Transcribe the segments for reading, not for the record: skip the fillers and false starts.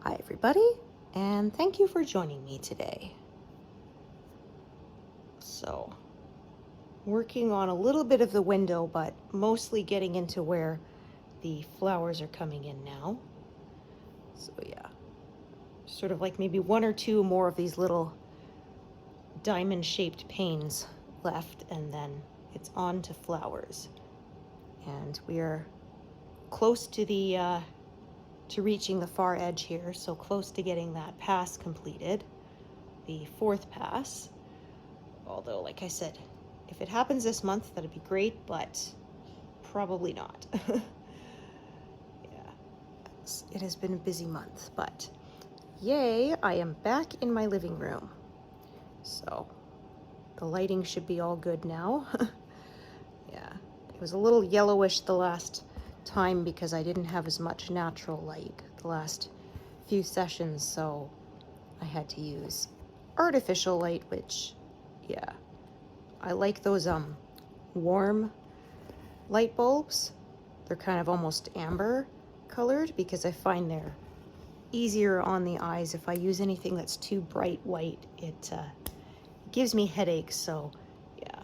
Hi everybody, and thank you for joining me today. So, working on a little bit of the window, but mostly getting into where the flowers are coming in now. So yeah, sort of like maybe one or two more of these little diamond-shaped panes left, and then it's on to flowers. And we are close to to reaching the far edge here, so close to getting that pass completed, the fourth pass. Although, like I said, if it happens this month, that'd be great, but probably not. Yeah, it has been a busy month, but yay, I am back in my living room. So the lighting should be all good now. Yeah, it was a little yellowish the last time because I didn't have as much natural light the last few sessions, so I had to use artificial light, which, yeah, I like those warm light bulbs. They're kind of almost amber colored because I find they're easier on the eyes. If I use anything that's too bright white, it gives me headaches. So yeah,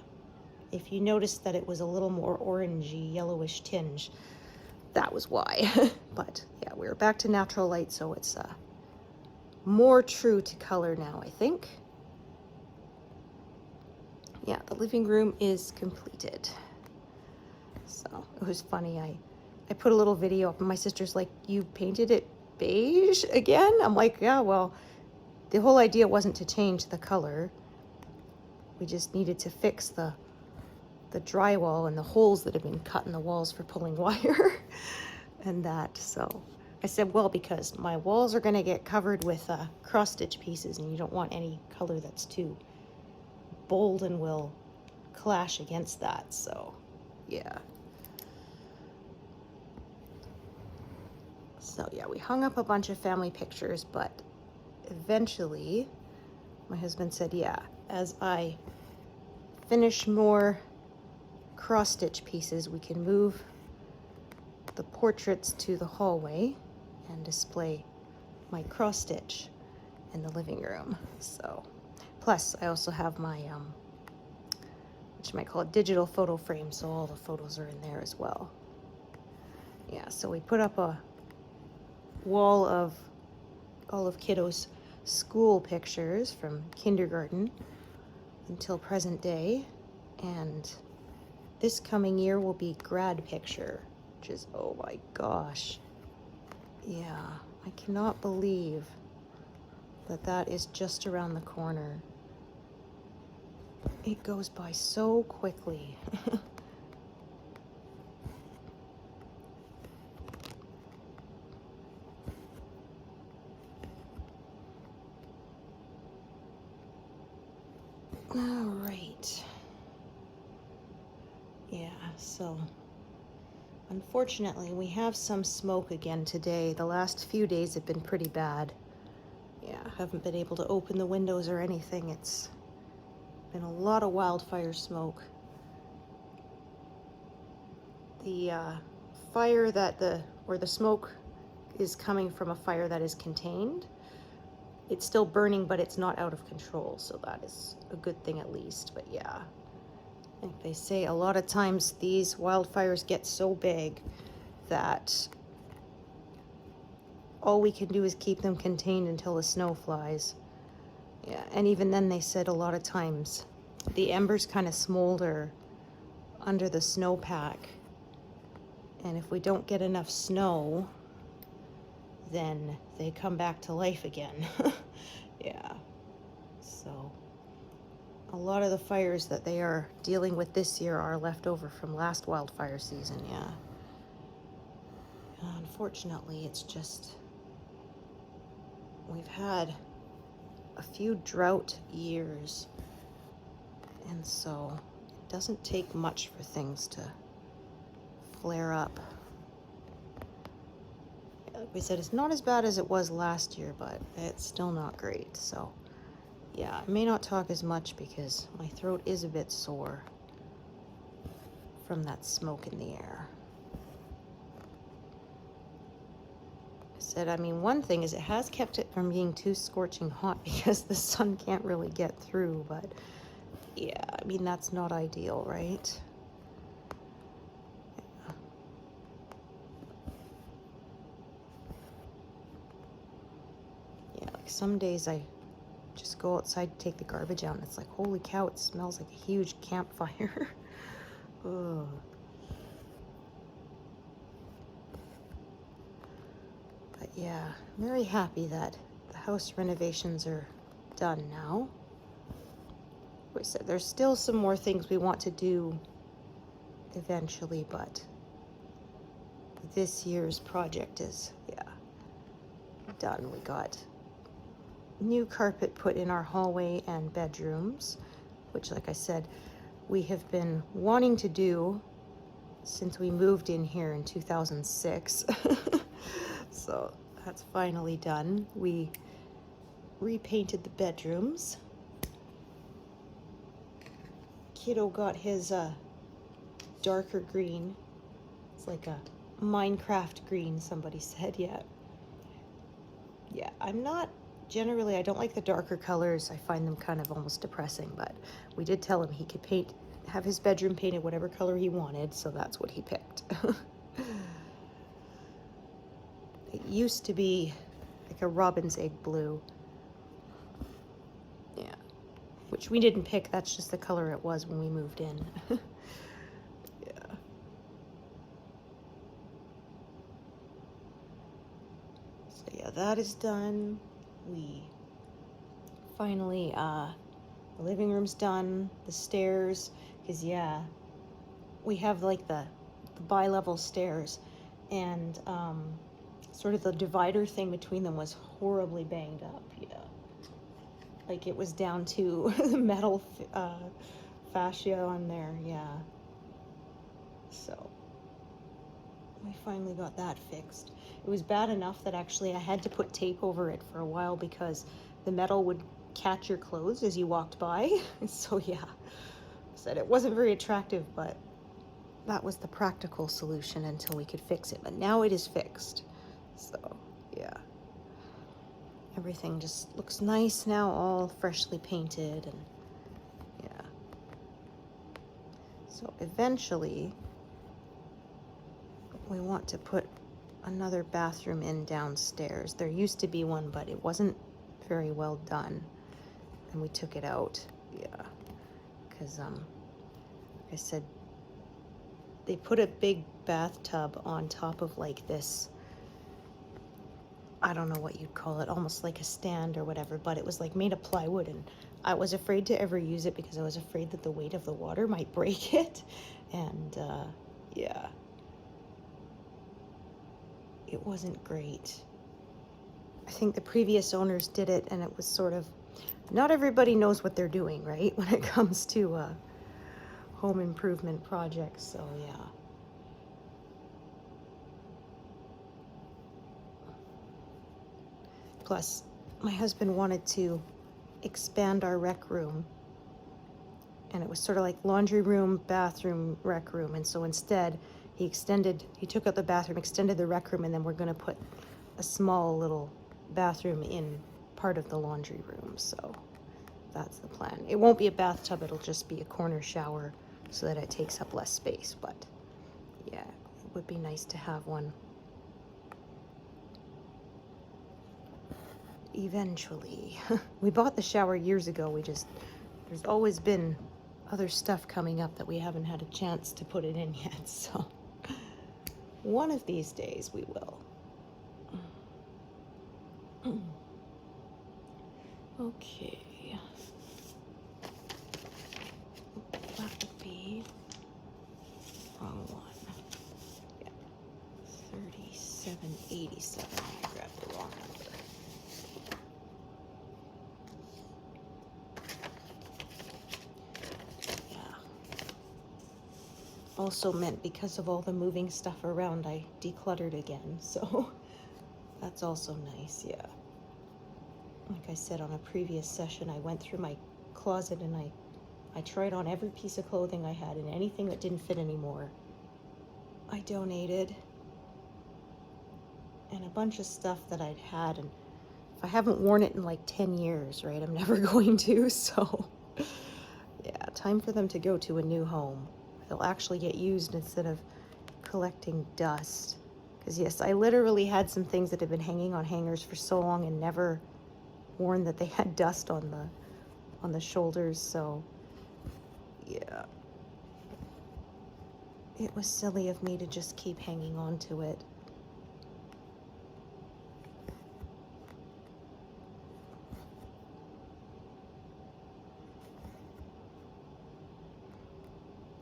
if you noticed that it was a little more orangey, yellowish tinge, that was why. But yeah, we're back to natural light, so it's more true to color now, I think. Yeah, the living room is completed. So it was funny, I put a little video up and my sister's like, "You painted it beige again?" I'm like, yeah, well, the whole idea wasn't to change the color. We just needed to fix the drywall and the holes that have been cut in the walls for pulling wire and that. So I said, well, because my walls are gonna get covered with cross stitch pieces and you don't want any color that's too bold and will clash against that. So yeah. So yeah, we hung up a bunch of family pictures, but eventually my husband said, yeah, as I finish more cross stitch pieces, we can move the portraits to the hallway and display my cross stitch in the living room. So plus I also have my what you might call a digital photo frame, so all the photos are in there as well. Yeah, so we put up a wall of all of kiddos' school pictures from kindergarten until present day, and this coming year will be grad picture, which is, oh my gosh, yeah, I cannot believe that that is just around the corner. It goes by so quickly. All right. Yeah, so unfortunately we have some smoke again today. The last few days have been pretty bad. Yeah, haven't been able to open the windows or anything. It's been a lot of wildfire smoke. The fire that the smoke is coming from a fire that is contained. It's still burning, but it's not out of control, so that is a good thing at least. But yeah, like they say, a lot of times these wildfires get so big that all we can do is keep them contained until the snow flies. Yeah, and even then they said a lot of times the embers kind of smolder under the snowpack, and if we don't get enough snow, then they come back to life again. Yeah, so a lot of the fires that they are dealing with this year are left over from last wildfire season. Yeah, unfortunately it's just, we've had a few drought years, and so it doesn't take much for things to flare up. Like we said, it's not as bad as it was last year, but it's still not great. So yeah, I may not talk as much because my throat is a bit sore from that smoke in the air. said, I mean, one thing is it has kept it from being too scorching hot because the sun can't really get through, but yeah, I mean, that's not ideal, right? Yeah, like some days I just go outside to take the garbage out and it's like, holy cow, it smells like a huge campfire. Ugh. But yeah, I'm very happy that the house renovations are done now. Like I said, there's still some more things we want to do eventually, but this year's project is, yeah, done. We got new carpet put in our hallway and bedrooms, which, like I said, we have been wanting to do since we moved in here in 2006. So that's finally done. We repainted the bedrooms. Kiddo got his darker green. It's like a Minecraft green, somebody said. Yeah. Yeah, I'm not generally, I don't like the darker colors. I find them kind of almost depressing, but we did tell him he could have his bedroom painted whatever color he wanted, so that's what he picked. It used to be like a robin's egg blue. Yeah. Which we didn't pick, that's just the color it was when we moved in. Yeah. So yeah, that is done. We finally, the living room's done, the stairs, because yeah, we have like the bi-level stairs, and sort of the divider thing between them was horribly banged up. Yeah, like it was down to the metal fascia on there. Yeah, so we finally got that fixed. It was bad enough that actually I had to put tape over it for a while because the metal would catch your clothes as you walked by. So yeah, I said it wasn't very attractive, but that was the practical solution until we could fix it. But now it is fixed. So yeah, everything just looks nice now, all freshly painted, and yeah. So eventually we want to put another bathroom in downstairs. There used to be one, but it wasn't very well done, and we took it out. Yeah, because like I said, they put a big bathtub on top of like this, I don't know what you'd call it, almost like a stand or whatever, but it was like made of plywood, and I was afraid to ever use it because I was afraid that the weight of the water might break it. And yeah, it wasn't great. I think the previous owners did it, and it was sort of, not everybody knows what they're doing, right, when it comes to home improvement projects. So yeah. Plus, my husband wanted to expand our rec room, and it was sort of like laundry room, bathroom, rec room. And so instead, he took out the bathroom, extended the rec room, and then we're going to put a small little bathroom in part of the laundry room. So that's the plan. It won't be a bathtub, it'll just be a corner shower so that it takes up less space. But yeah, it would be nice to have one eventually. We bought the shower years ago. There's always been other stuff coming up that we haven't had a chance to put it in yet. So one of these days we will. Okay. That would be wrong one. Yeah. 3787. I grabbed the wrong number. Also meant because of all the moving stuff around, I decluttered again, so that's also nice. Yeah, like I said on a previous session, I went through my closet and I tried on every piece of clothing I had, and anything that didn't fit anymore I donated. and a bunch of stuff that I'd had, and if I haven't worn it in like 10 years, right, I'm never going to, so yeah, time for them to go to a new home. They'll actually get used instead of collecting dust. Because yes, I literally had some things that had been hanging on hangers for so long and never worn that they had dust on the shoulders, so yeah. It was silly of me to just keep hanging on to it.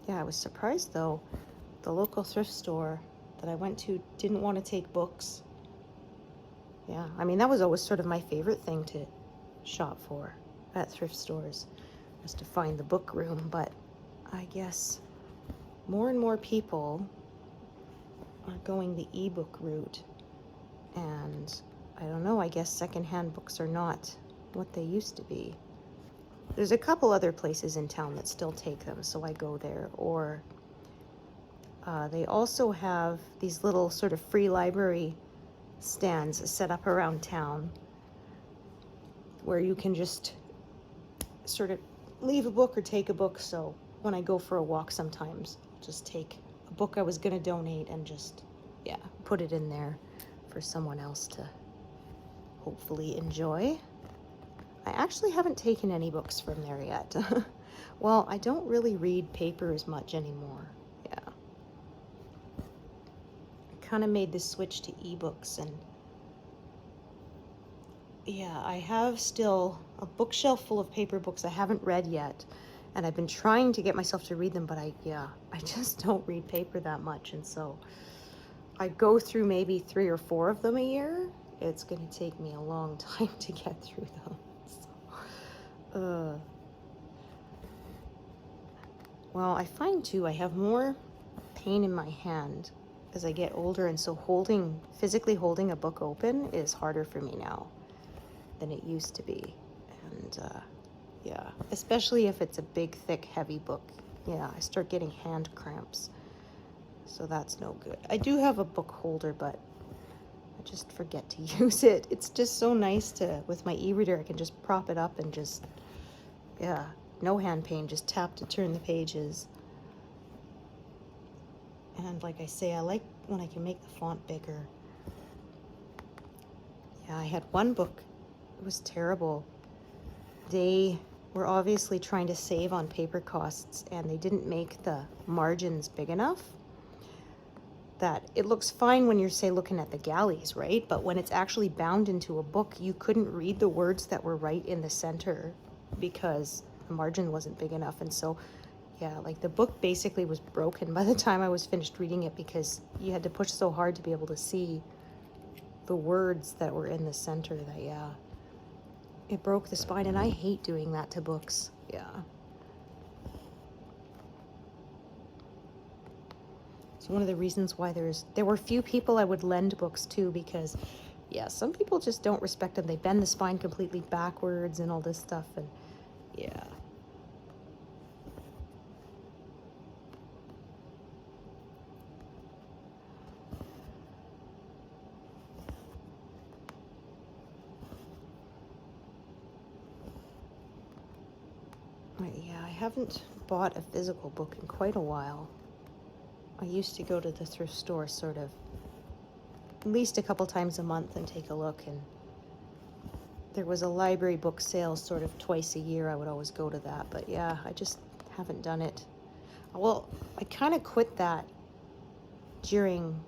Yeah, I was surprised though. The local thrift store that I went to didn't want to take books. Yeah, I mean, that was always sort of my favorite thing to shop for at thrift stores, was to find the book room, but I guess more and more people are going the ebook route, and I don't know, I guess secondhand books are not what they used to be. There's a couple other places in town that still take them, so I go there, or they also have these little sort of free library stands set up around town where you can just sort of leave a book or take a book. So when I go for a walk sometimes, I'll just take a book I was going to donate and just, yeah, put it in there for someone else to hopefully enjoy. I actually haven't taken any books from there yet. Well, I don't really read paper as much anymore. Yeah. I kind of made the switch to ebooks, and yeah, I have still a bookshelf full of paper books I haven't read yet, and I've been trying to get myself to read them, but I just don't read paper that much, and so I go through maybe 3 or 4 of them a year. It's going to take me a long time to get through them. So, well, I find too I have more pain in my hand as I get older, and so physically holding a book open is harder for me now than it used to be. And yeah, especially if it's a big, thick, heavy book. Yeah, I start getting hand cramps, so that's no good. I do have a book holder, but I just forget to use it. It's just so nice to, with my e-reader, I can just prop it up and just, yeah, no hand pain, just tap to turn the pages. And like I say, I like when I can make the font bigger. Yeah, I had one book, it was terrible. They were obviously trying to save on paper costs, and they didn't make the margins big enough that it looks fine when you're, say, looking at the galleys, right? But when it's actually bound into a book, you couldn't read the words that were right in the center because the margin wasn't big enough. And so, yeah, like the book basically was broken by the time I was finished reading it, because you had to push so hard to be able to see the words that were in the center that, yeah, it broke the spine, and I hate doing that to books. Yeah. It's one of the reasons why there were few people I would lend books to, because yeah, some people just don't respect them. They bend the spine completely backwards and all this stuff, and yeah. Yeah, I haven't bought a physical book in quite a while. I used to go to the thrift store sort of at least a couple times a month and take a look, and there was a library book sale sort of twice a year. I would always go to that, but yeah, I just haven't done it. Well, I kind of quit that during,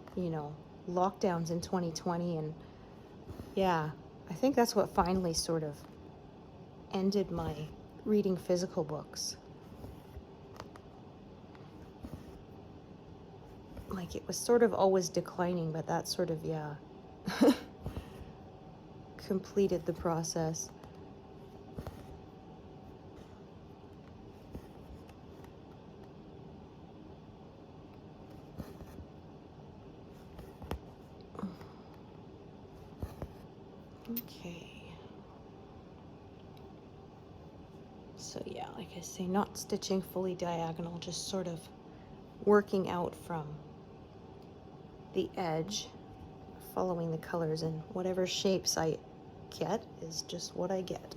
lockdowns in 2020, and yeah, I think that's what finally sort of ended my reading physical books. Like, it was sort of always declining, but that sort of, yeah, completed the process. Okay. So yeah, like I say, not stitching fully diagonal, just sort of working out from the edge, following the colors, and whatever shapes I get is just what I get.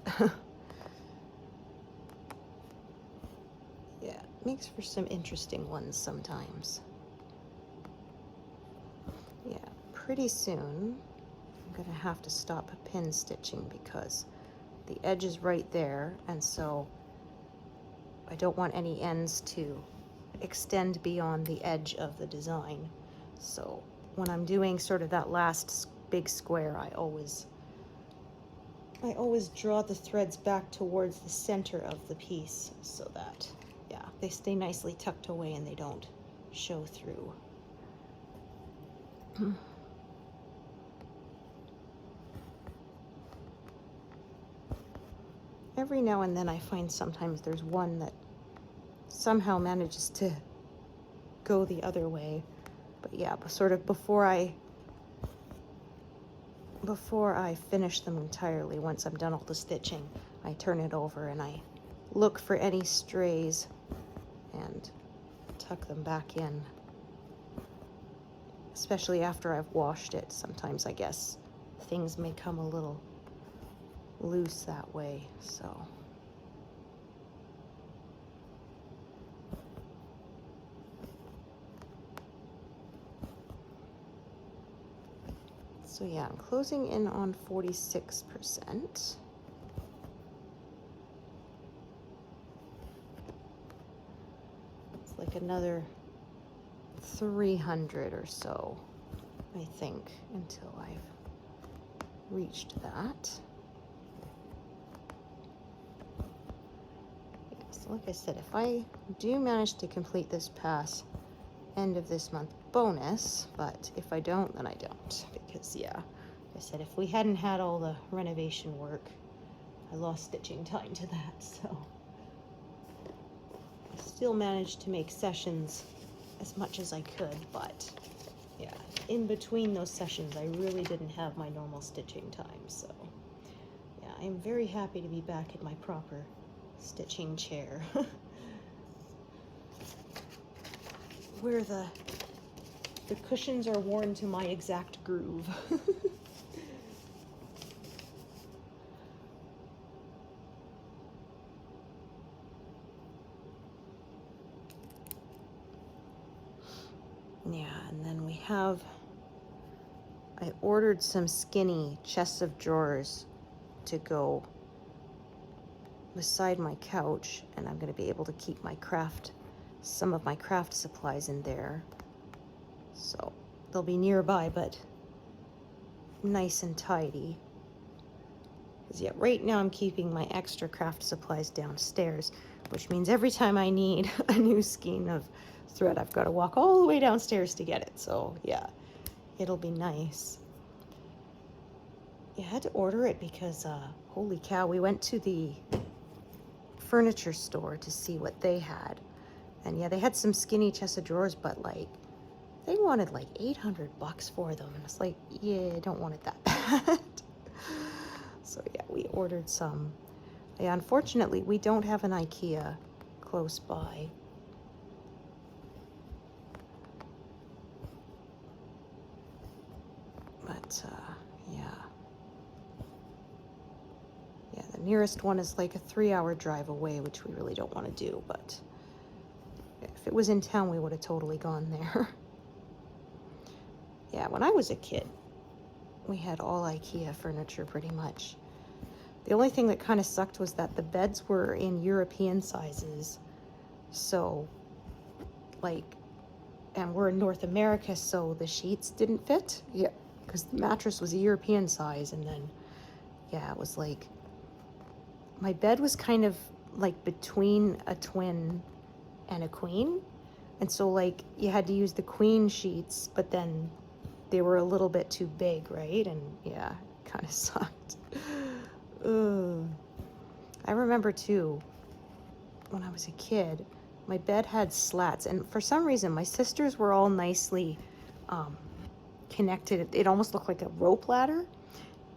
Yeah, it makes for some interesting ones sometimes. Yeah, pretty soon I'm gonna have to stop pin stitching because the edge is right there, and so I don't want any ends to extend beyond the edge of the design. So when I'm doing sort of that last big square, I always draw the threads back towards the center of the piece so that, yeah, they stay nicely tucked away and they don't show through. Every now and then I find sometimes there's one that somehow manages to go the other way. But yeah, but sort of before I finish them entirely, once I'm done all the stitching, I turn it over and I look for any strays and tuck them back in. Especially after I've washed it. Sometimes I guess things may come a little loose that way, so. So yeah, I'm closing in on 46%. It's like another 300 or so, I think, until I've reached that. Yeah, so like I said, if I do manage to complete this pass end of this month, bonus, but if I don't, then I don't, because yeah, like I said, if we hadn't had all the renovation work, I lost stitching time to that, so I still managed to make sessions as much as I could, but yeah, in between those sessions I really didn't have my normal stitching time, so yeah, I'm very happy to be back in my proper stitching chair where the cushions are worn to my exact groove. Yeah, and then we have, I ordered some skinny chests of drawers to go beside my couch, and I'm going to be able to keep some of my craft supplies in there. So they'll be nearby, but nice and tidy. Because yeah, right now I'm keeping my extra craft supplies downstairs, which means every time I need a new skein of thread, I've got to walk all the way downstairs to get it. So yeah, it'll be nice. Yeah, I had to order it because, holy cow, we went to the furniture store to see what they had. And yeah, they had some skinny chest of drawers, but like, they wanted like $800 for them. And it's like, yeah, I don't want it that bad. So yeah, we ordered some. Yeah, unfortunately, we don't have an IKEA close by. But yeah. Yeah, the nearest one is like a 3-hour drive away, which we really don't want to do, but if it was in town, we would have totally gone there. Yeah, when I was a kid, we had all IKEA furniture pretty much. The only thing that kind of sucked was that the beds were in European sizes. So, like, and we're in North America, so the sheets didn't fit. Yeah, because the mattress was a European size, and then, yeah, it was like, my bed was kind of like between a twin and a queen. And so, like, you had to use the queen sheets, but then they were a little bit too big, right? And yeah, it kind of sucked. I remember too, when I was a kid, my bed had slats, and for some reason my sisters were all nicely connected. It almost looked like a rope ladder,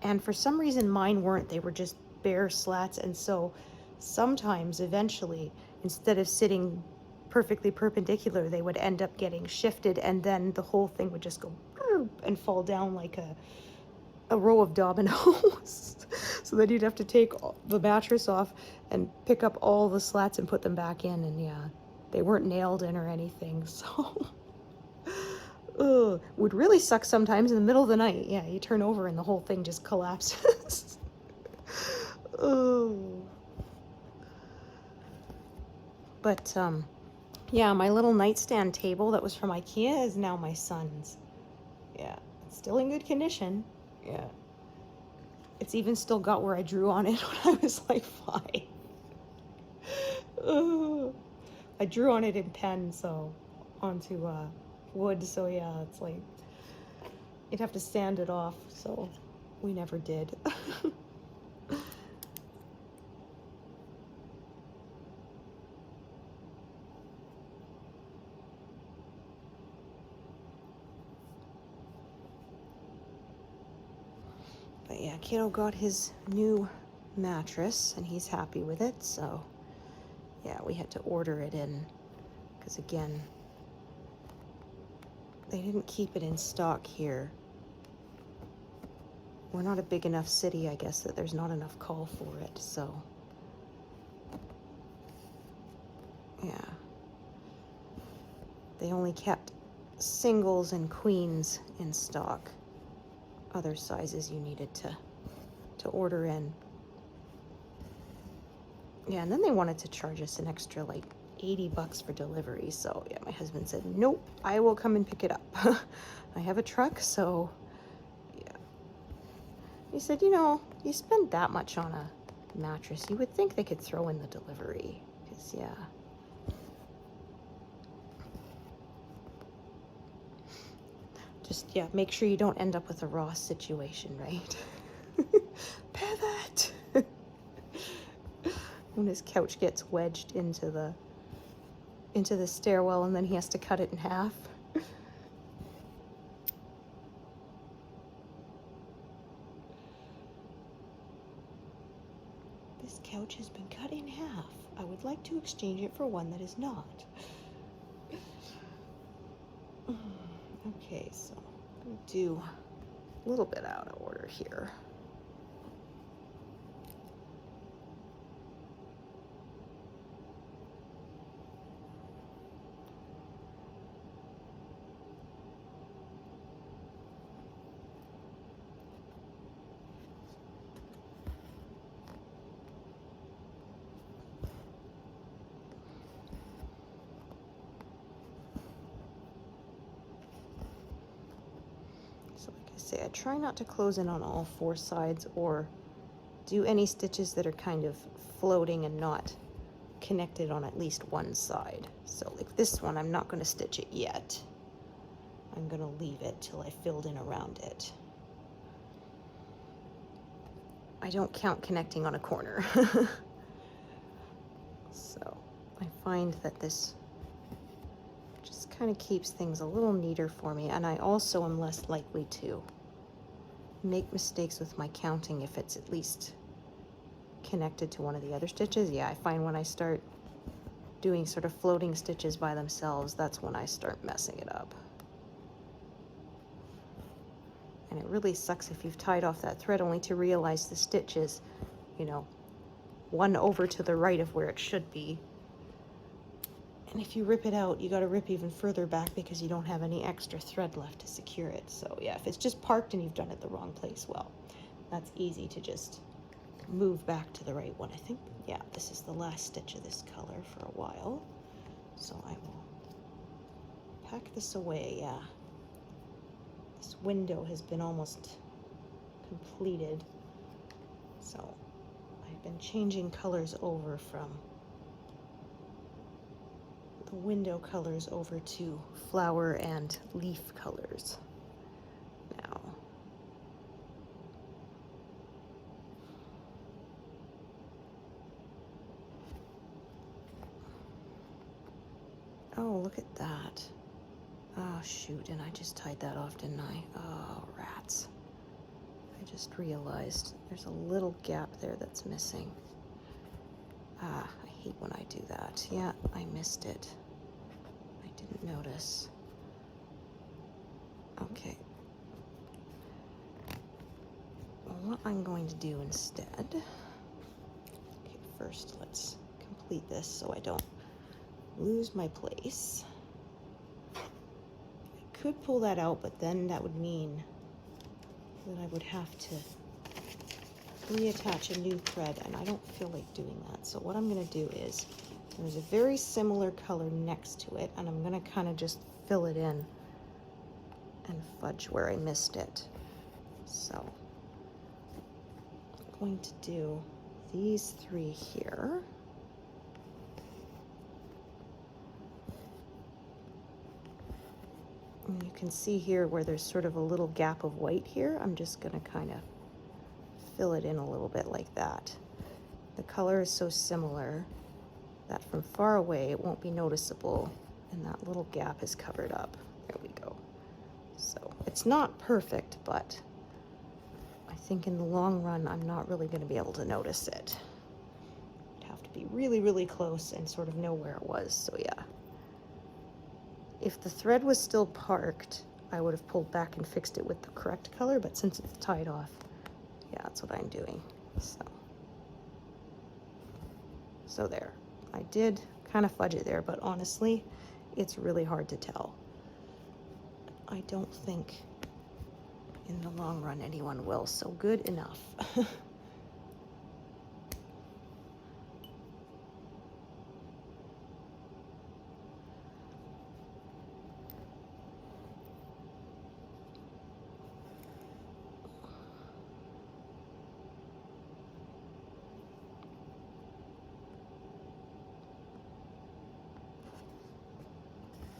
and for some reason mine weren't. They were just bare slats, and so sometimes eventually, instead of sitting perfectly perpendicular, they would end up getting shifted, and then the whole thing would just go and fall down like a row of dominoes. So then you'd have to take the mattress off and pick up all the slats and put them back in. And yeah, they weren't nailed in or anything. So would really suck sometimes in the middle of the night. Yeah, you turn over and the whole thing just collapses. But yeah, my little nightstand table that was from IKEA is now my son's. Yeah, it's still in good condition. Yeah. It's even still got where I drew on it when I was like 5. I drew on it in pen, so onto wood, so yeah, it's like you'd have to sand it off, so we never did. But yeah, kiddo got his new mattress and he's happy with it, so yeah, we had to order it in because again, they didn't keep it in stock here. We're not a big enough city, I guess, that there's not enough call for it, so yeah. They only kept singles and queens in stock. Other sizes you needed to order in. Yeah, and then they wanted to charge us an extra like $80 for delivery. So yeah, my husband said, nope, I will come and pick it up. I have a truck, so yeah. He said, you know, you spend that much on a mattress, you would think they could throw in the delivery. Because yeah. Just, yeah, make sure you don't end up with a Ross situation, right? Pivot! When his couch gets wedged into the stairwell and then he has to cut it in half. This couch has been cut in half. I would like to exchange it for one that is not. Okay, so I'm going to do a little bit out of order here. I try not to close in on all 4 sides or do any stitches that are kind of floating and not connected on at least one side. So like this one, I'm not going to stitch it yet. I'm going to leave it till I filled in around it. I don't count connecting on a corner. So I find that this just kind of keeps things a little neater for me, and I also am less likely to make mistakes with my counting if it's at least connected to one of the other stitches. Yeah, I find when I start doing sort of floating stitches by themselves, that's when I start messing it up. And it really sucks if you've tied off that thread only to realize the stitch is, you know, one over to the right of where it should be. And if you rip it out, you got to rip even further back because you don't have any extra thread left to secure it. So yeah, if it's just parked and you've done it the wrong place, well, that's easy to just move back to the right one. I think, yeah, this is the last stitch of this color for a while. So I will pack this away, yeah. This window has been almost completed. So I've been changing colors over from window colors over to flower and leaf colors now. Oh, look at that. Oh, shoot, and I just tied that off, didn't I? Oh, rats. I just realized there's a little gap there that's missing. Ah, I hate when I do that. Yeah, I missed it. I didn't notice. Okay, what I'm going to do instead, okay, first let's complete this so I don't lose my place. I could pull that out, but then that would mean that I would have to reattach a new thread, and I don't feel like doing that. So what I'm going to do is, there's a very similar color next to it, and I'm going to kind of just fill it in and fudge where I missed it. So I'm going to do these three here. And you can see here where there's sort of a little gap of white here. I'm just going to kind of fill it in a little bit like that. The color is so similar that from far away it won't be noticeable, and that little gap is covered up. There we go. So it's not perfect, but I think in the long run I'm not really going to be able to notice it. I'd have to be really, really close and sort of know where it was. So yeah. If the thread was still parked, I would have pulled back and fixed it with the correct color, but since it's tied off, yeah, that's what I'm doing. So there. I did kind of fudge it there, but honestly, it's really hard to tell. I don't think in the long run anyone will, so good enough.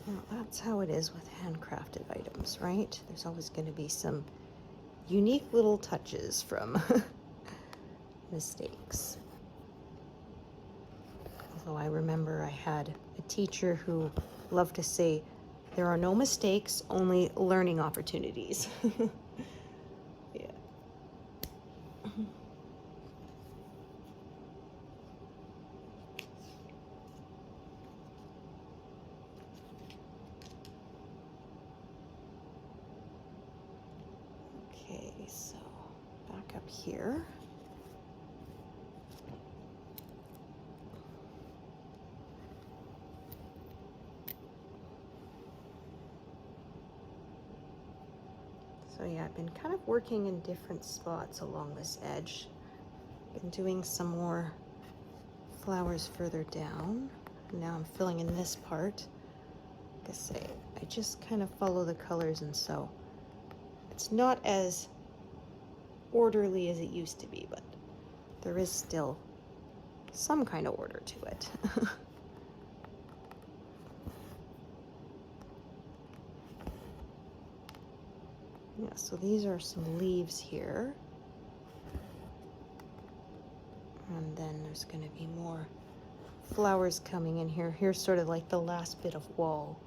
Now, that's how it is with handcrafted items, right? There's always going to be some unique little touches from mistakes. Although I remember I had a teacher who loved to say, there are no mistakes, only learning opportunities. Yeah. Okay, so back up here. So yeah, I've been kind of working in different spots along this edge. Been doing some more flowers further down. Now I'm filling in this part. Like I say, I just kind of follow the colors, and so it's not as orderly as it used to be, but there is still some kind of order to it. Yeah, so these are some leaves here. And then there's going to be more flowers coming in here. Here's sort of like the last bit of wall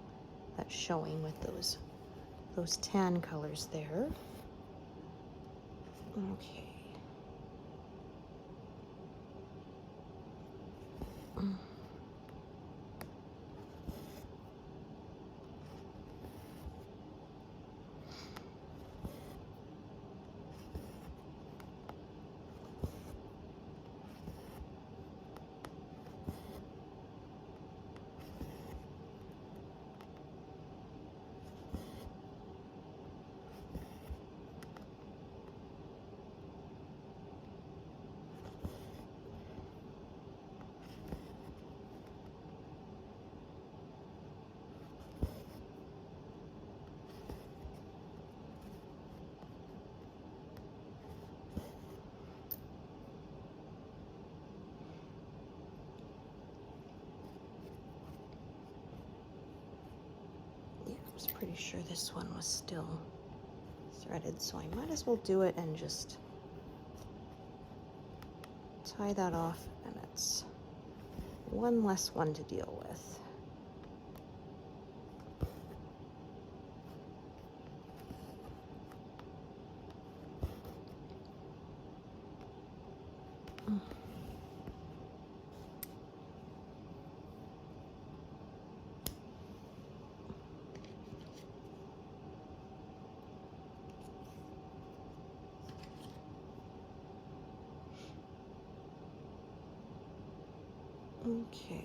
that's showing with those tan colors there. Okay. I was pretty sure this one was still threaded, so I might as well do it and just tie that off, and it's one less one to deal with. Okay.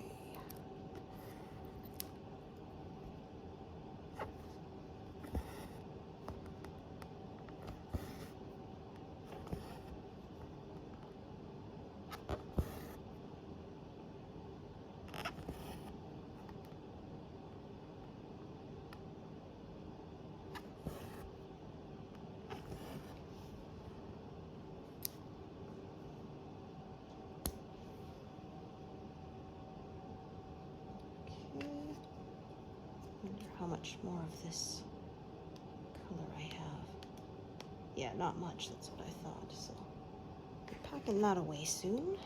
Wonder how much more of this color I have. Yeah, not much, that's what I thought, so I'm packing that away soon.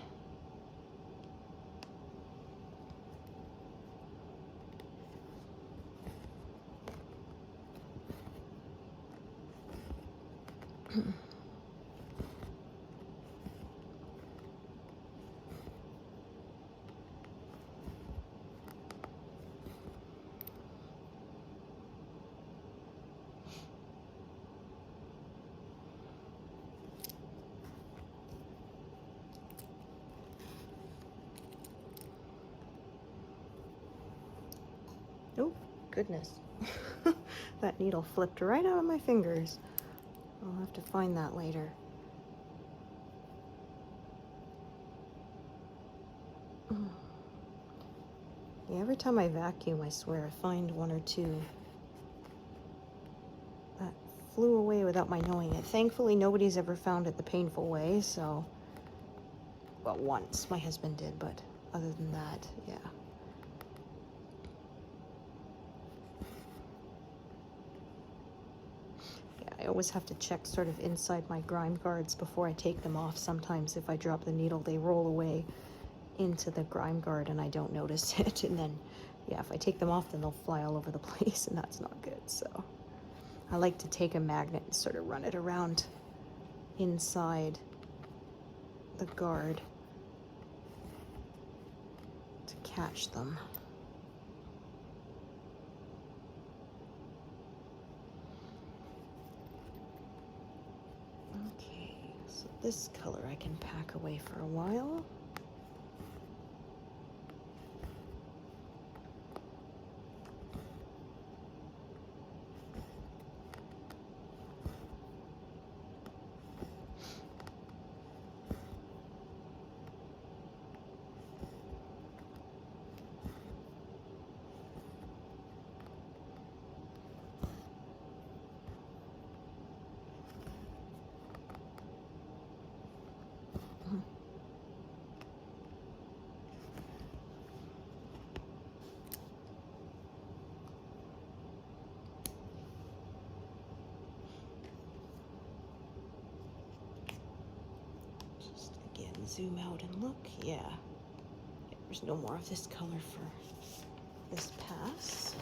Oh, goodness. That needle flipped right out of my fingers. I'll have to find that later. Yeah, every time I vacuum, I swear, I find one or two that flew away without my knowing it. Thankfully, nobody's ever found it the painful way, so... Well, once my husband did, but other than that, yeah. I always have to check sort of inside my grime guards before I take them off. Sometimes if I drop the needle, they roll away into the grime guard and I don't notice it. And then, yeah, if I take them off, then they'll fly all over the place and that's not good. So I like to take a magnet and sort of run it around inside the guard to catch them. Okay, so this color I can pack away for a while. Zoom out and look. Yeah, there's no more of this color for this pass.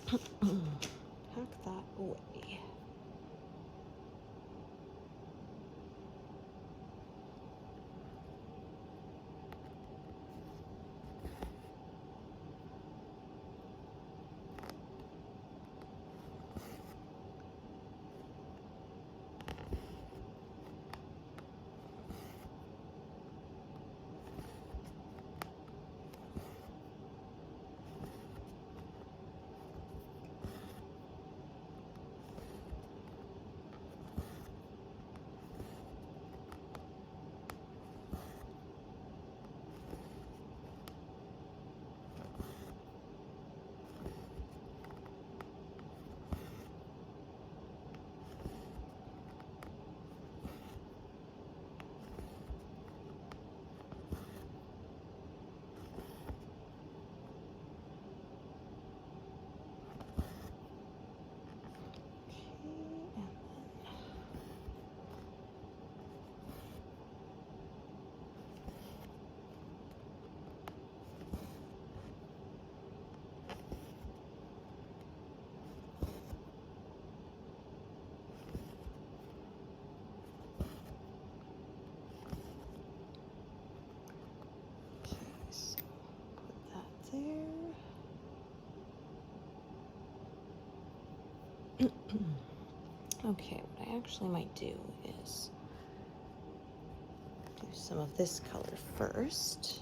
Pack that away. Okay, what I actually might do is some of this color first.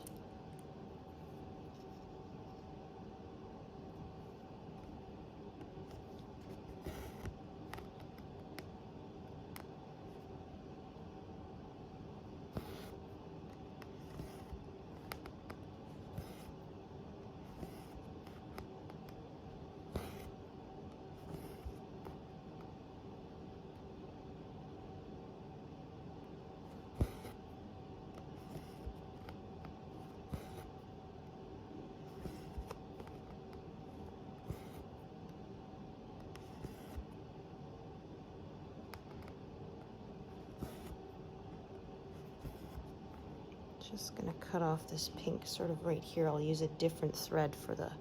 Just gonna cut off this pink sort of right here. I'll use a different thread for the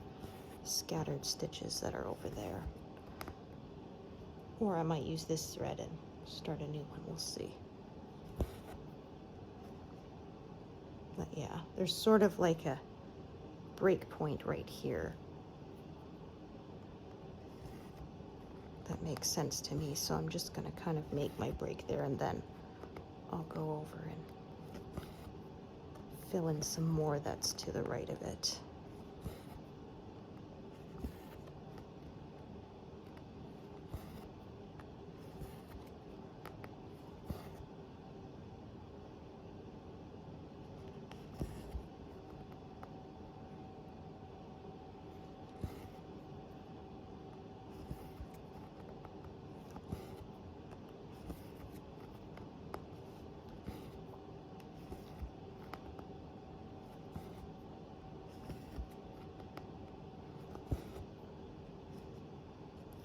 scattered stitches that are over there. Or I might use this thread and start a new one, we'll see. But yeah, there's sort of like a break point right here. That makes sense to me, so I'm just gonna kind of make my break there, and then I'll go over and fill in some more that's to the right of it.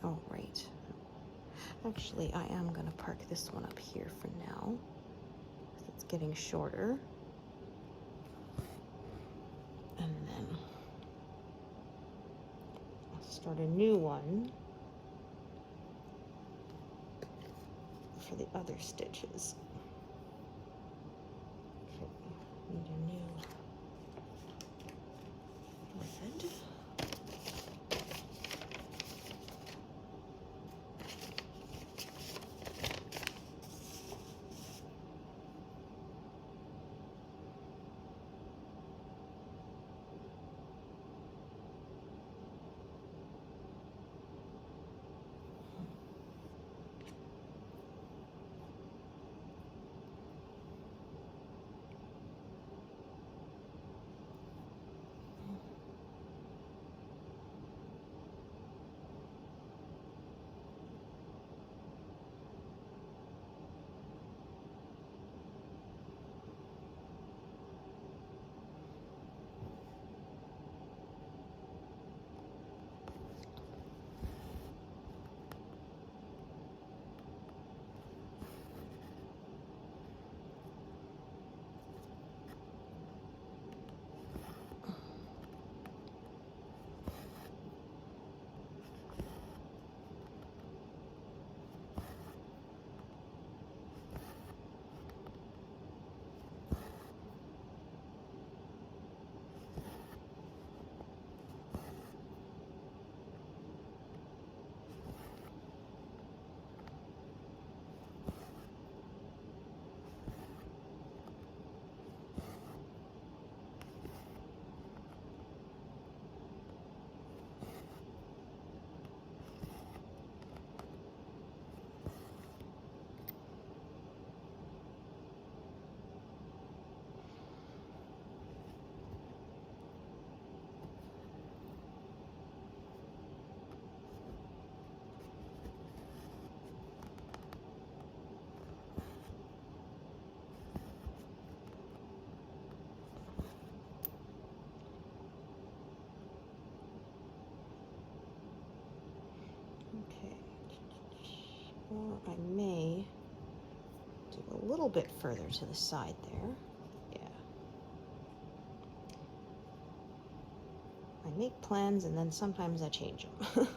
Oh, right. Actually, I am going to park this one up here for now, because it's getting shorter. And then I'll start a new one for the other stitches. Okay, need a new thread. Or I may do a little bit further to the side there. Yeah. I make plans and then sometimes I change them.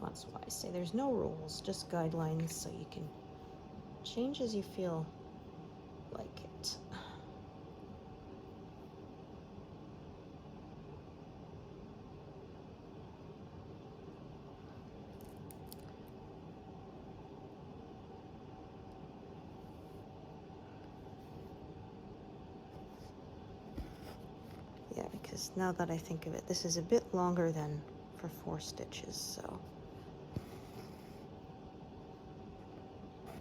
That's why I say there's no rules, just guidelines, so you can change as you feel like it. because now that I think of it, this is a bit longer than for 4 stitches, so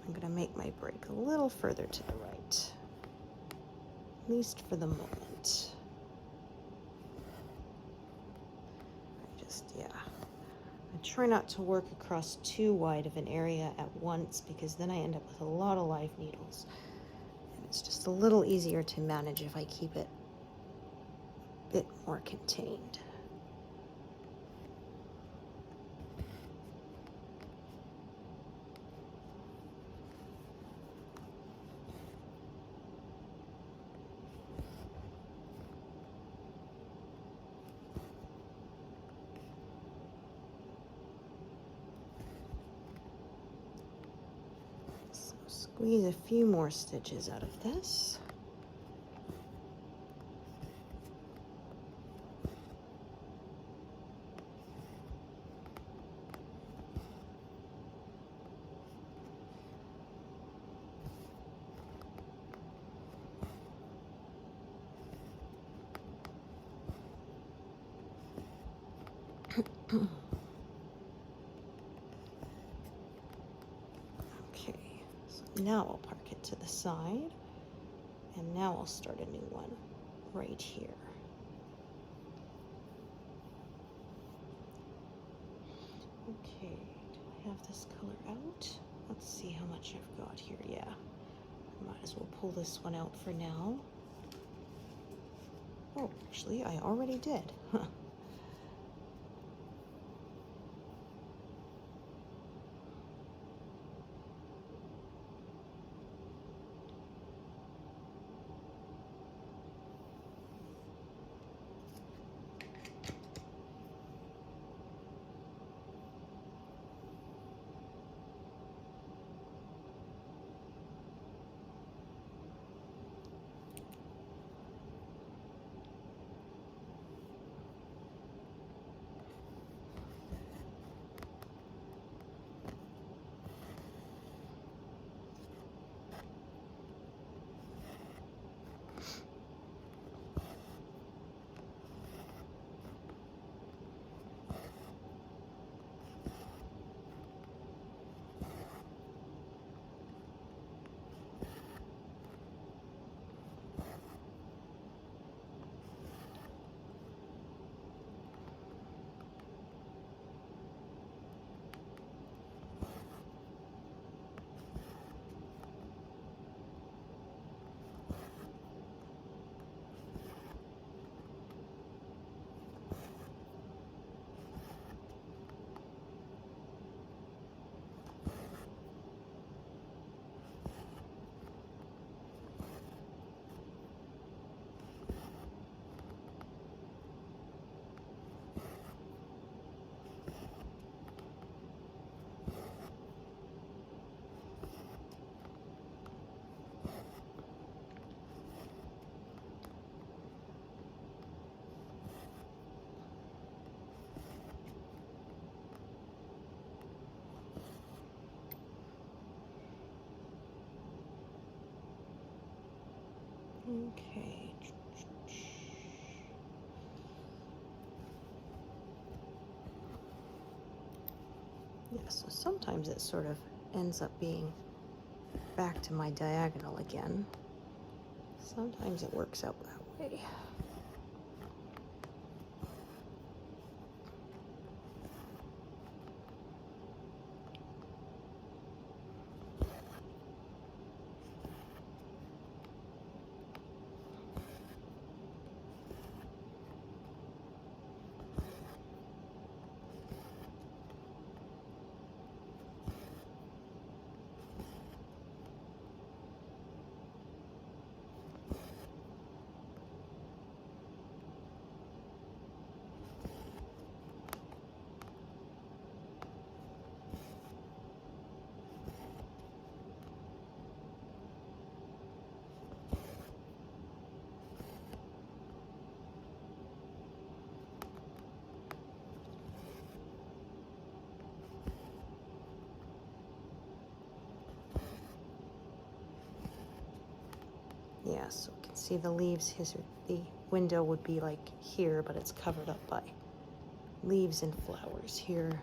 I'm going to make my break a little further to the right, at least for the moment. I try not to work across too wide of an area at once, because then I end up with a lot of live needles. And it's just a little easier to manage if I keep it a bit more contained. Squeeze a few more stitches out of this. Okay, so now I'll park it to the side, and now I'll start a new one right here. Okay, do I have this color out? Let's see how much I've got here. Yeah, I might as well pull this one out for now. Oh, actually, I already did. Huh. Okay. Yeah, so sometimes it sort of ends up being back to my diagonal again. Sometimes it works out that way. Yeah, so we can see the leaves, the window would be like here, but it's covered up by leaves and flowers here.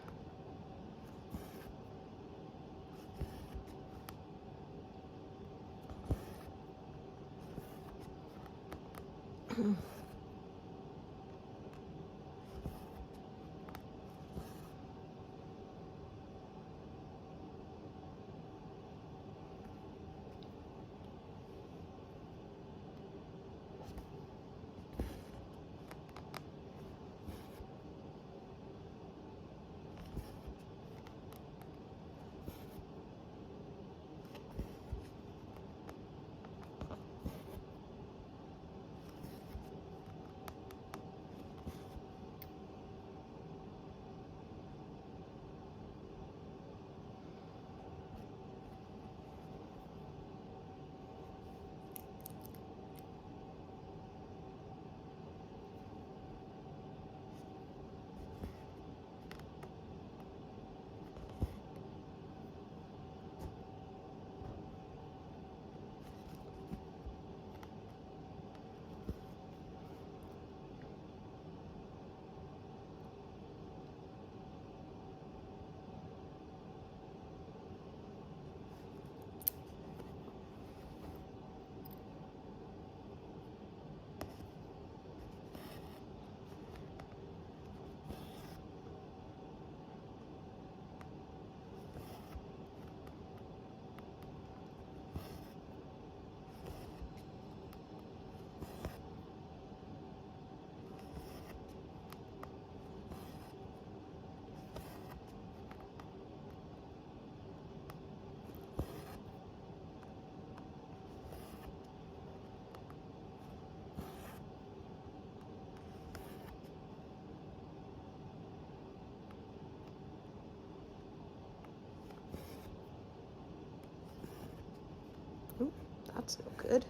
Ooh, that's no good.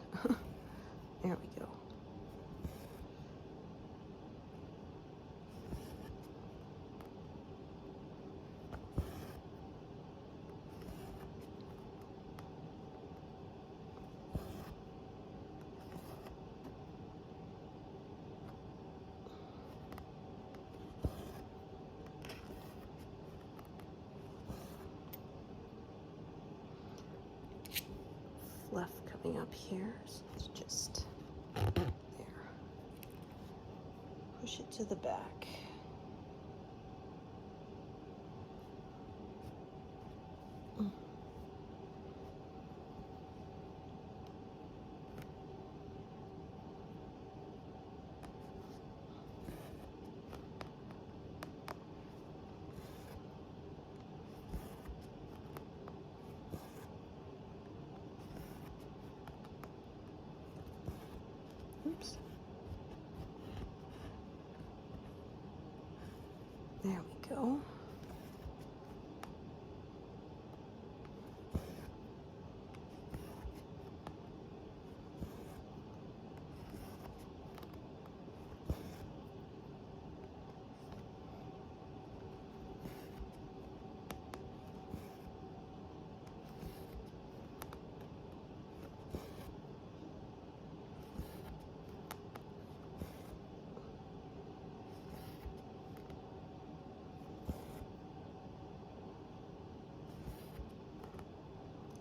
There we go. Fluff coming up here, so let's just there. Push it to the back. Oops. There we go.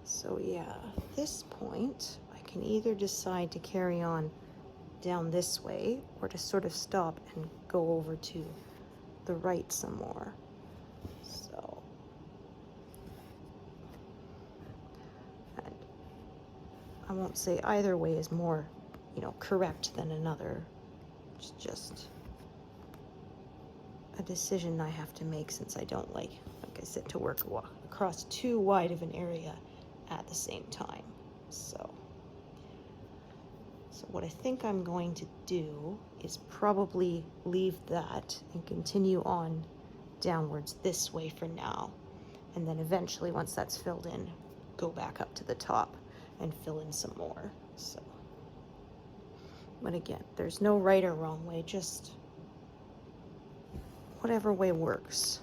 So yeah, at this point, I can either decide to carry on down this way or to sort of stop and go over to the right some more. So, and I won't say either way is more, correct than another. It's just a decision I have to make since I don't like I said, to work across too wide of an area at the same time. So what I think I'm going to do is probably leave that and continue on downwards this way for now. And then eventually, once that's filled in, go back up to the top and fill in some more. So, but again, there's no right or wrong way, just whatever way works.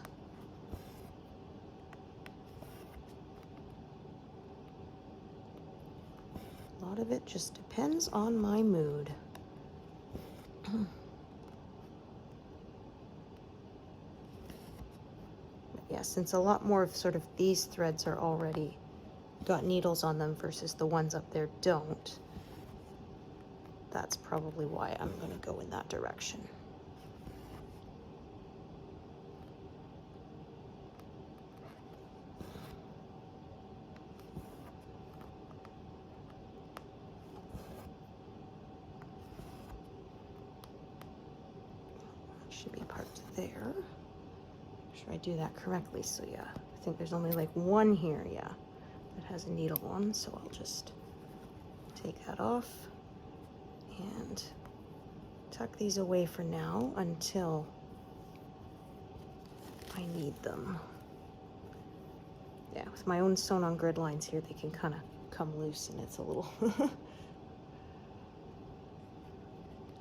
A lot of it just depends on my mood. Yeah, since a lot more of sort of these threads are already got needles on them versus the ones up there don't, that's probably why I'm going to go in that direction. Should be parked there. Make sure I do that correctly. So yeah, I think there's only like one here, yeah, that has a needle on. So I'll just take that off and tuck these away for now until I need them. Yeah, with my own sewn on grid lines here, they can kind of come loose and it's a little,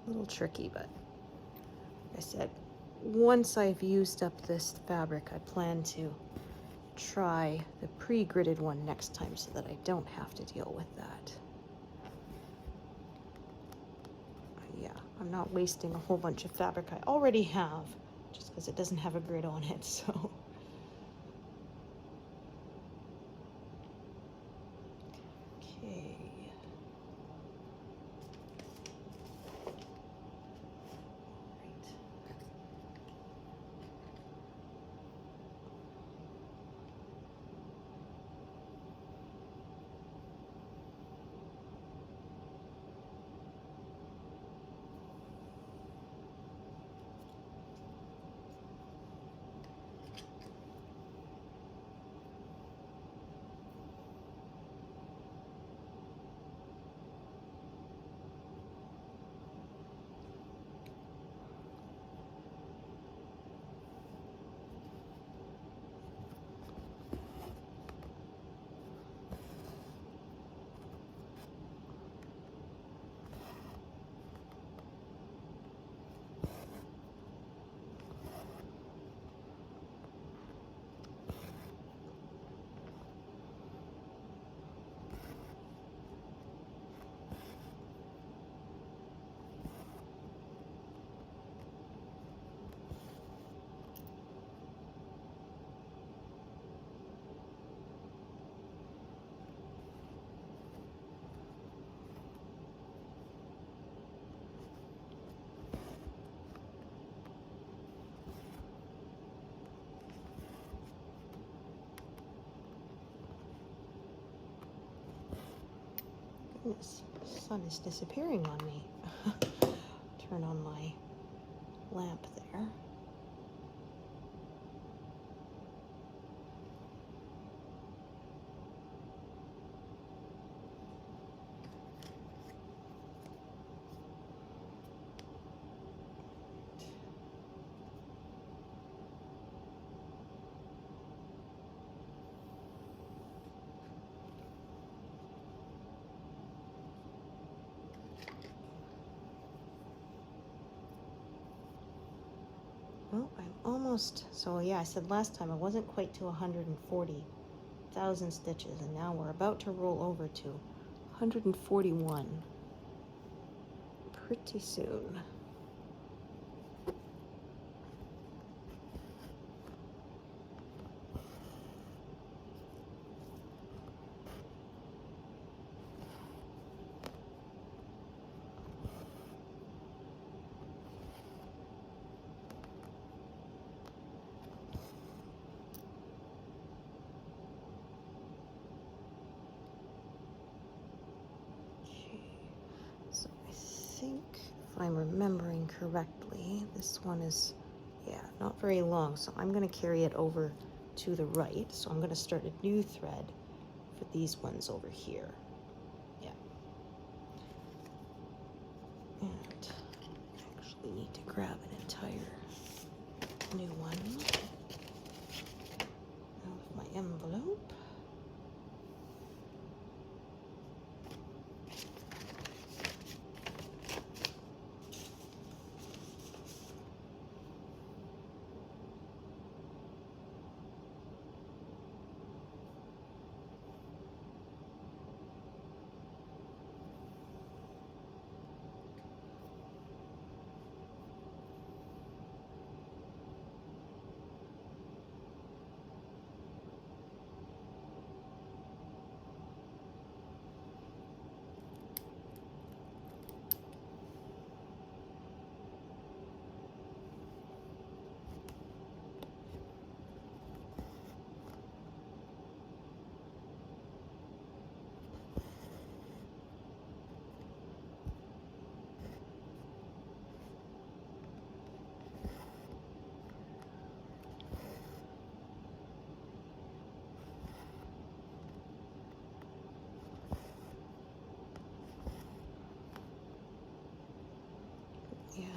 little tricky, but like I said, once I've used up this fabric, I plan to try the pre-gridded one next time so that I don't have to deal with that. Yeah, I'm not wasting a whole bunch of fabric I already have just because it doesn't have a grid on it, so. Okay. Goodness, the sun is disappearing on me. Turn on my lamp there. Well, I'm almost, so yeah, I said last time I wasn't quite to 140,000 stitches, and now we're about to roll over to 141 pretty soon. So I think, if I'm remembering correctly, this one is, yeah, not very long. So I'm going to carry it over to the right. So I'm going to start a new thread for these ones over here. Yeah. And I actually need to grab an entire new one out of my envelope.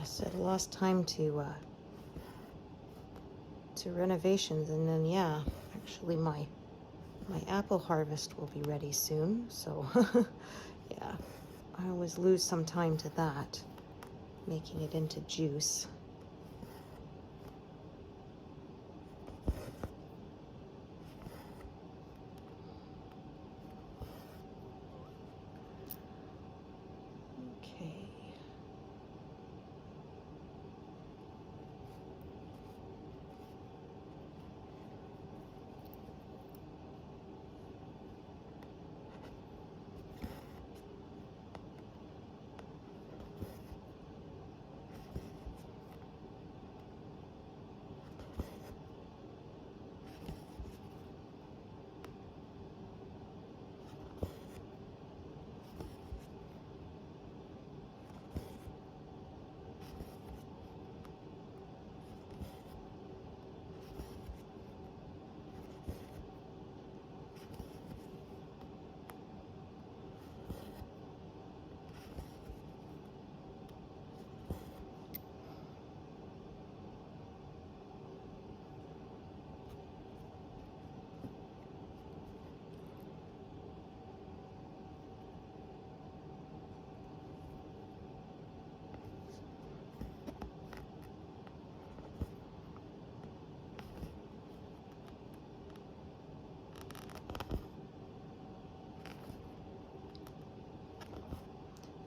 I said lost time to renovations, and then yeah, actually my apple harvest will be ready soon, so yeah, I always lose some time to that, making it into juice. Okay.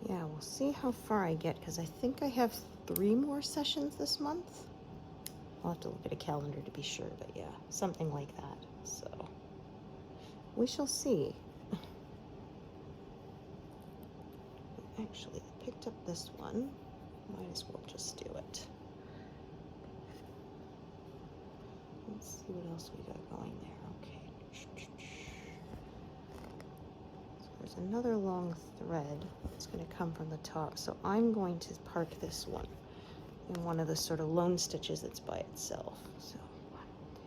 Yeah, we'll see how far I get, because I think I have 3 more sessions this month. I'll have to look at a calendar to be sure, but yeah, something like that. So we shall see. Actually, I picked up this one. Might as well just do it. Let's see what else we got going there. Okay. So there's another long thread that's going to come from the top. So I'm going to park this one in one of the sort of lone stitches that's by itself. So 1, 2,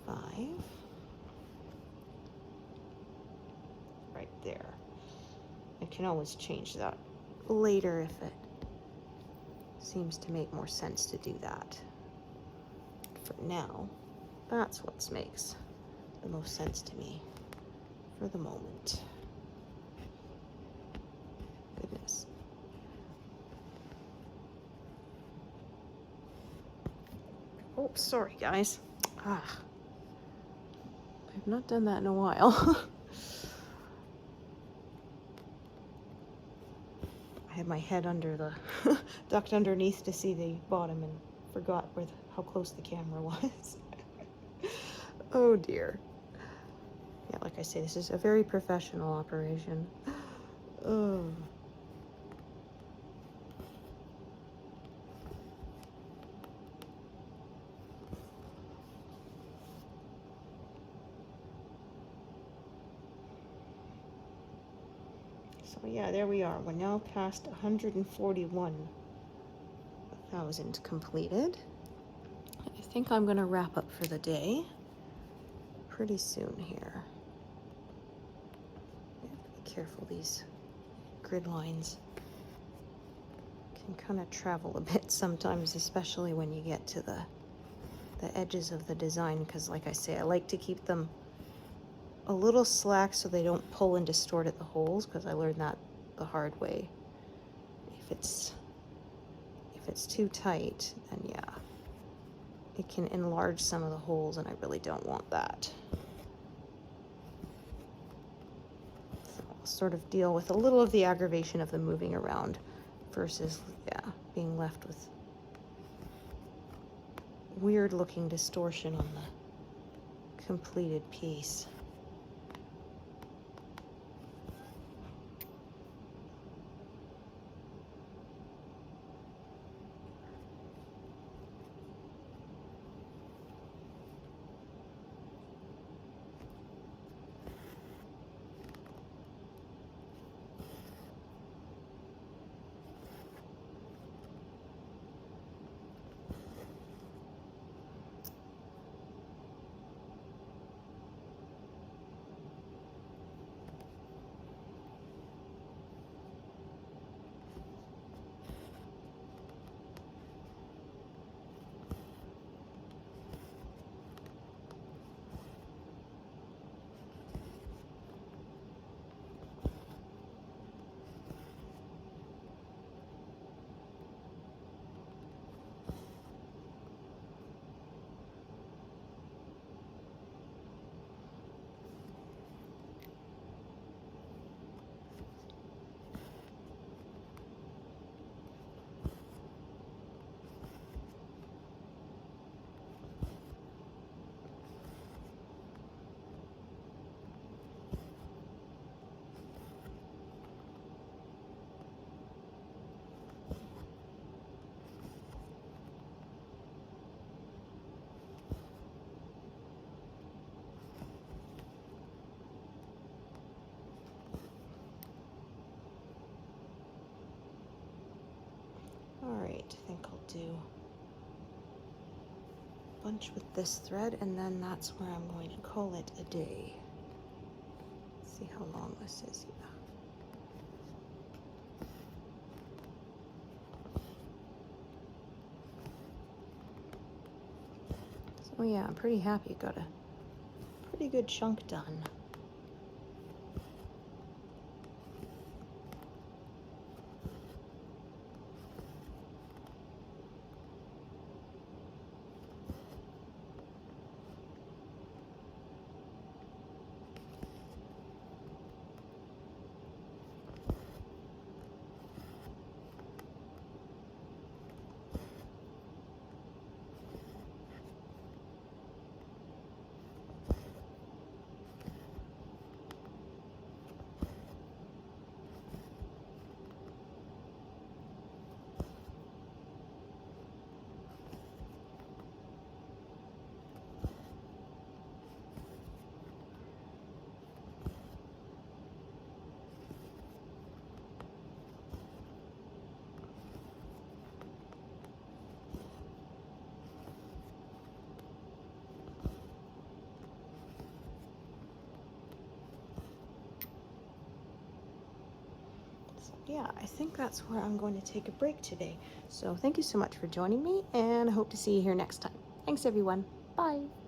3, 4, 5. Right there. I can always change that later if it seems to make more sense to do that. For now, that's what makes the most sense to me for the moment. Goodness. Oh, sorry guys. I've not done that in a while. I had my head under the ducked underneath to see the bottom and forgot how close the camera was. Oh dear. Yeah, like I say, this is a very professional operation. Oh. So yeah, there we are. We're now past 141,000 completed. I think I'm going to wrap up for the day pretty soon here. Be careful, these grid lines can kind of travel a bit sometimes, especially when you get to the edges of the design, because like I say, I like to keep them a little slack so they don't pull and distort at the holes, because I learned that the hard way. If it's too tight, then yeah, it can enlarge some of the holes, and I really don't want that. So I'll sort of deal with a little of the aggravation of the moving around versus, yeah, being left with weird looking distortion on the completed piece. think I'll do a bunch with this thread, and then that's where I'm going to call it a day. Let's see how long this is. Yeah. So yeah, I'm pretty happy. Got a pretty good chunk done. Yeah, I think that's where I'm going to take a break today. So thank you so much for joining me, and I hope to see you here next time. Thanks, everyone. Bye.